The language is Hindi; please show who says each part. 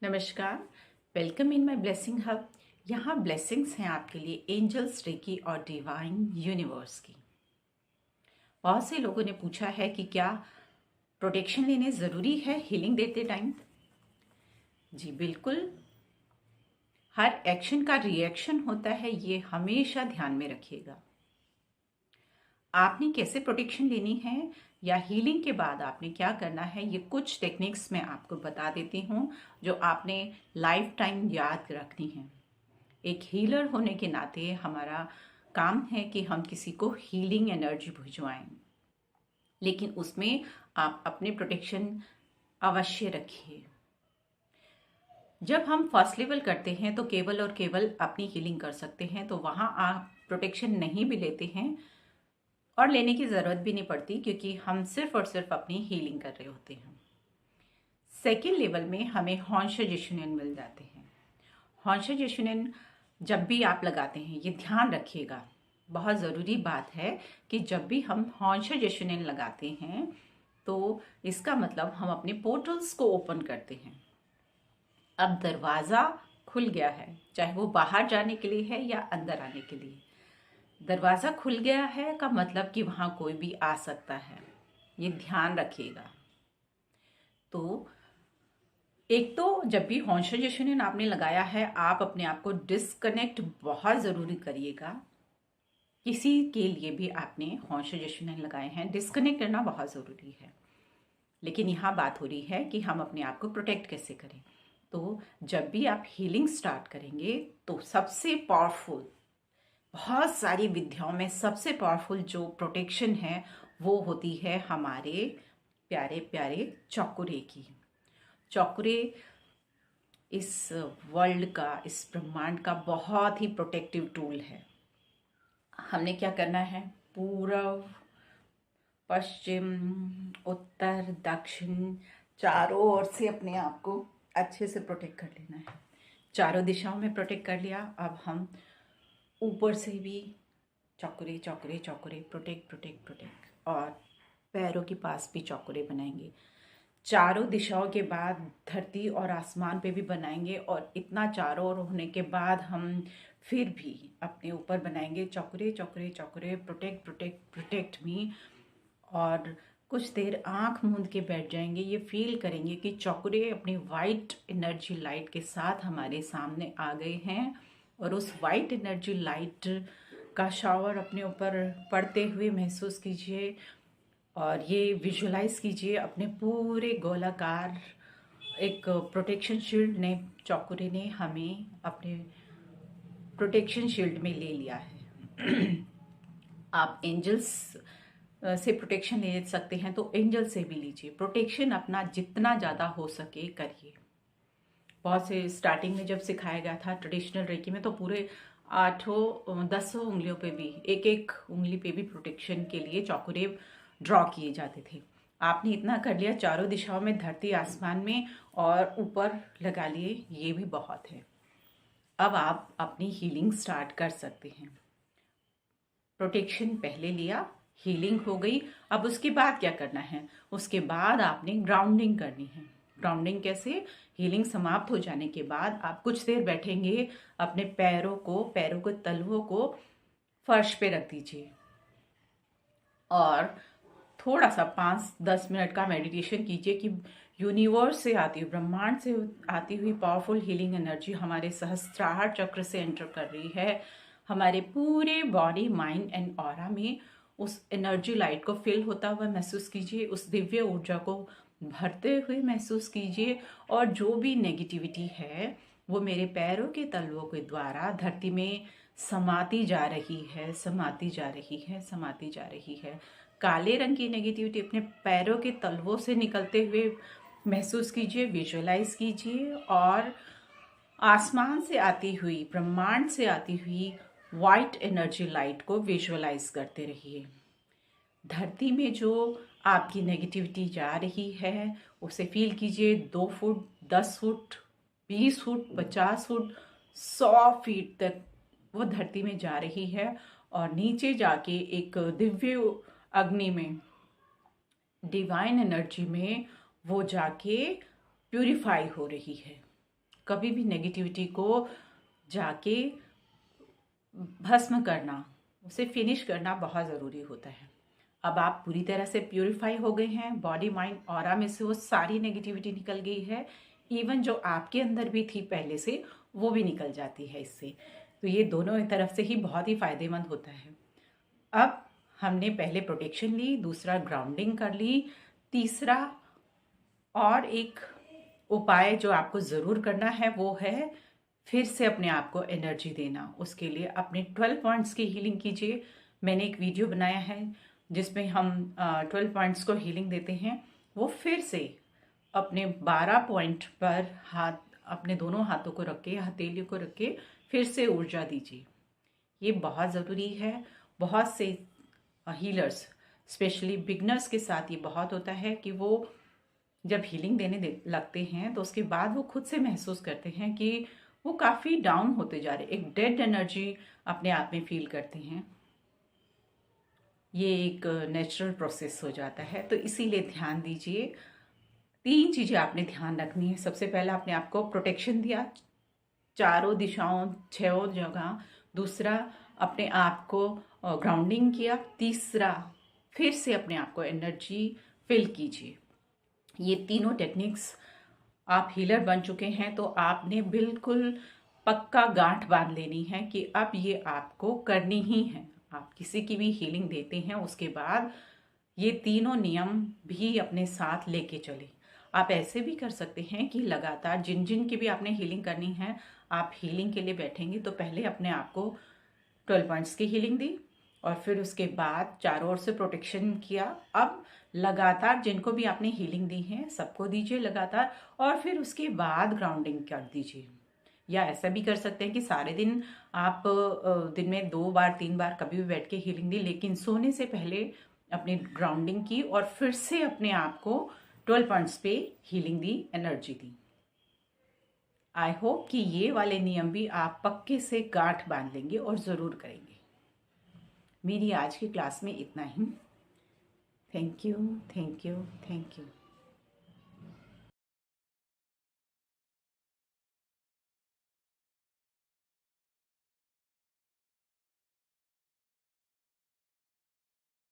Speaker 1: नमस्कार। Welcome in my blessing hub. यहाँ ब्लेसिंग्स हैं आपके लिए एंजल्स, रेकी और डिवाइन यूनिवर्स की। बहुत से लोगों ने पूछा है कि क्या प्रोटेक्शन लेने ज़रूरी है हीलिंग देते टाइम। जी बिल्कुल। हर एक्शन का रिएक्शन होता है, ये हमेशा ध्यान में रखिएगा। आपने कैसे प्रोटेक्शन लेनी है या हीलिंग के बाद आपने क्या करना है, ये कुछ टेक्निक्स मैं आपको बता देती हूँ जो आपने लाइफ टाइम याद रखनी है। एक हीलर होने के नाते हमारा काम है कि हम किसी को हीलिंग एनर्जी भिजवाएं, लेकिन उसमें आप अपने प्रोटेक्शन अवश्य रखिए। जब हम फर्स्ट लेवल करते हैं तो केवल और केवल अपनी हीलिंग कर सकते हैं, तो वहाँ आप प्रोटेक्शन नहीं भी लेते हैं और लेने की ज़रूरत भी नहीं पड़ती, क्योंकि हम सिर्फ और सिर्फ अपनी हीलिंग कर रहे होते हैं। सेकेंड लेवल में हमें हॉन्शजेशनियन मिल जाते हैं। हॉन्शजेशनियन जब भी आप लगाते हैं, ये ध्यान रखिएगा, बहुत ज़रूरी बात है कि जब भी हम हॉन्शजेशनियन लगाते हैं तो इसका मतलब हम अपने पोर्टल्स को ओपन करते हैं। अब दरवाज़ा खुल गया है, चाहे वो बाहर जाने के लिए है या अंदर आने के लिए। दरवाज़ा खुल गया है का मतलब कि वहाँ कोई भी आ सकता है, ये ध्यान रखिएगा। तो एक तो जब भी हॉन्शजेशनियन आपने लगाया है, आप अपने आप को डिस्कनेक्ट बहुत ज़रूरी करिएगा। किसी के लिए भी आपने हॉन्शजेशनियन लगाए हैं, डिस्कनेक्ट करना बहुत ज़रूरी है। लेकिन यहाँ बात हो रही है कि हम अपने आप को प्रोटेक्ट कैसे करें। तो जब भी आप हीलिंग स्टार्ट करेंगे तो सबसे पावरफुल, बहुत सारी विद्याओं में सबसे पावरफुल जो प्रोटेक्शन है वो होती है हमारे प्यारे प्यारे चौकुरे की। चौकुरे इस वर्ल्ड का, इस ब्रह्मांड का बहुत ही प्रोटेक्टिव टूल है। हमने क्या करना है, पूर्व, पश्चिम, उत्तर, दक्षिण, चारों ओर से अपने आप को अच्छे से प्रोटेक्ट कर लेना है। चारों दिशाओं में प्रोटेक्ट कर लिया। अब हम ऊपर से भी चौकुरे चौकुरे चौकुरे, प्रोटेक्ट प्रोटेक्ट प्रोटेक्ट, और पैरों के पास भी चौकुरे बनाएंगे। चारों दिशाओं के बाद धरती और आसमान पे भी बनाएंगे, और इतना चारों ओर होने के बाद हम फिर भी अपने ऊपर बनाएंगे चौकुरे चौकुरे चौकुरे, प्रोटेक्ट प्रोटेक्ट प्रोटेक्ट मी। और कुछ देर आंख मूंद के बैठ जाएंगे, ये फील करेंगे कि चौकुरे अपनी वाइट एनर्जी लाइट के साथ हमारे सामने आ गए हैं, और उस वाइट एनर्जी लाइट का शावर अपने ऊपर पड़ते हुए महसूस कीजिए। और ये विजुलाइज कीजिए अपने पूरे गोलाकार एक प्रोटेक्शन शील्ड ने, चौकुरे ने हमें अपने प्रोटेक्शन शील्ड में ले लिया है। आप एंजल्स से प्रोटेक्शन ले सकते हैं तो एंजल से भी लीजिए। प्रोटेक्शन अपना जितना ज़्यादा हो सके करिए। बहुत से स्टार्टिंग में जब सिखाया गया था ट्रेडिशनल रेकी में, तो पूरे 8-10 उंगलियों पे भी, एक एक उंगली पे भी प्रोटेक्शन के लिए चौकुरे ड्रॉ किए जाते थे। आपने इतना कर लिया चारों दिशाओं में, धरती आसमान में और ऊपर लगा लिए, ये भी बहुत है। अब आप अपनी हीलिंग स्टार्ट कर सकते हैं। प्रोटेक्शन पहले लिया, हीलिंग हो गई। अब उसके बाद क्या करना है, उसके बाद आपने ग्राउंडिंग करनी है। ग्राउंडिंग कैसे, हीलिंग समाप्त हो जाने के बाद आप कुछ देर बैठेंगे, अपने पैरों को तलवों को फर्श पे रख दीजिए और थोड़ा सा 5-10 मिनट का मेडिटेशन कीजिए कि यूनिवर्स से आती हुई, ब्रह्मांड से आती हुई पावरफुल हीलिंग एनर्जी हमारे सहस्त्रार चक्र से एंटर कर रही है। हमारे पूरे बॉडी, माइंड एंड ऑरा में उस एनर्जी लाइट को फिल होता हुआ महसूस कीजिए, उस दिव्य ऊर्जा को भरते हुए महसूस कीजिए। और जो भी नेगेटिविटी है वो मेरे पैरों के तलवों के द्वारा धरती में समाती जा रही है, समाती जा रही है, समाती जा रही है। काले रंग की नेगेटिविटी अपने पैरों के तलवों से निकलते हुए महसूस कीजिए, विजुअलाइज कीजिए। और आसमान से आती हुई, ब्रह्मांड से आती हुई वाइट एनर्जी लाइट को विजुअलाइज करते रहिए। धरती में जो आपकी नेगेटिविटी जा रही है उसे फील कीजिए। 2 foot, 10 foot, 20 foot, 50 foot, 100 feet तक वो धरती में जा रही है, और नीचे जाके एक दिव्य अग्नि में, डिवाइन एनर्जी में वो जाके प्यूरिफाई हो रही है। कभी भी नेगेटिविटी को जाके भस्म करना, उसे फिनिश करना बहुत ज़रूरी होता है। अब आप पूरी तरह से प्यूरिफाई हो गए हैं, बॉडी माइंड ऑरा में से वो सारी नेगेटिविटी निकल गई है। इवन जो आपके अंदर भी थी पहले से, वो भी निकल जाती है इससे। तो ये दोनों तरफ से ही बहुत ही फायदेमंद होता है। अब हमने पहले प्रोटेक्शन ली, दूसरा ग्राउंडिंग कर ली, तीसरा और एक उपाय जो आपको ज़रूर करना है वो है फिर से अपने आप को एनर्जी देना। उसके लिए अपने 12 पॉइंट्स की हीलिंग कीजिए। मैंने एक वीडियो बनाया है जिसमें हम 12 पॉइंट्स को हीलिंग देते हैं। वो फिर से अपने 12 पॉइंट पर अपने दोनों हाथों को रख के, हथेलियों को रख के फिर से ऊर्जा दीजिए। ये बहुत ज़रूरी है। बहुत से हीलर्स, स्पेशली बिगनर्स के साथ ये बहुत होता है कि वो जब हीलिंग देने लगते हैं तो उसके बाद वो खुद से महसूस करते हैं कि वो काफ़ी डाउन होते जा रहे, एक डेड एनर्जी अपने आप में फील करते हैं। ये एक नेचुरल प्रोसेस हो जाता है, तो इसीलिए ध्यान दीजिए। 3 चीज़ें आपने ध्यान रखनी है। सबसे पहला, अपने आप को प्रोटेक्शन दिया चारों दिशाओं, 6 जगह। दूसरा, अपने आप को ग्राउंडिंग किया। तीसरा, फिर से अपने आप को एनर्जी फिल कीजिए। ये तीनों टेक्निक्स, आप हीलर बन चुके हैं तो आपने बिल्कुल पक्का गांठ बांध लेनी है कि अब ये आपको करनी ही है। आप किसी की भी हीलिंग देते हैं उसके बाद ये तीनों नियम भी अपने साथ लेके चले। आप ऐसे भी कर सकते हैं कि लगातार जिन जिन की भी आपने हीलिंग करनी है, आप हीलिंग के लिए बैठेंगे तो पहले अपने आप को 12 पॉइंट्स की हीलिंग दी और फिर उसके बाद चारों ओर से प्रोटेक्शन किया। अब लगातार जिनको भी आपने हीलिंग दी है सबको दीजिए लगातार, और फिर उसके बाद ग्राउंडिंग कर दीजिए। या ऐसा भी कर सकते हैं कि सारे दिन आप दिन में 2 बार 3 बार कभी भी बैठ के हीलिंग दी, लेकिन सोने से पहले अपनी ग्राउंडिंग की और फिर से अपने आप को 12 पॉइंट्स पे healing the, energy the. I hope कि ये वाले नियम भी आप पक्के से गांठ बांध लेंगे और ज़रूर करेंगे। मेरी आज की क्लास में इतना ही। Thank you, thank you, thank you.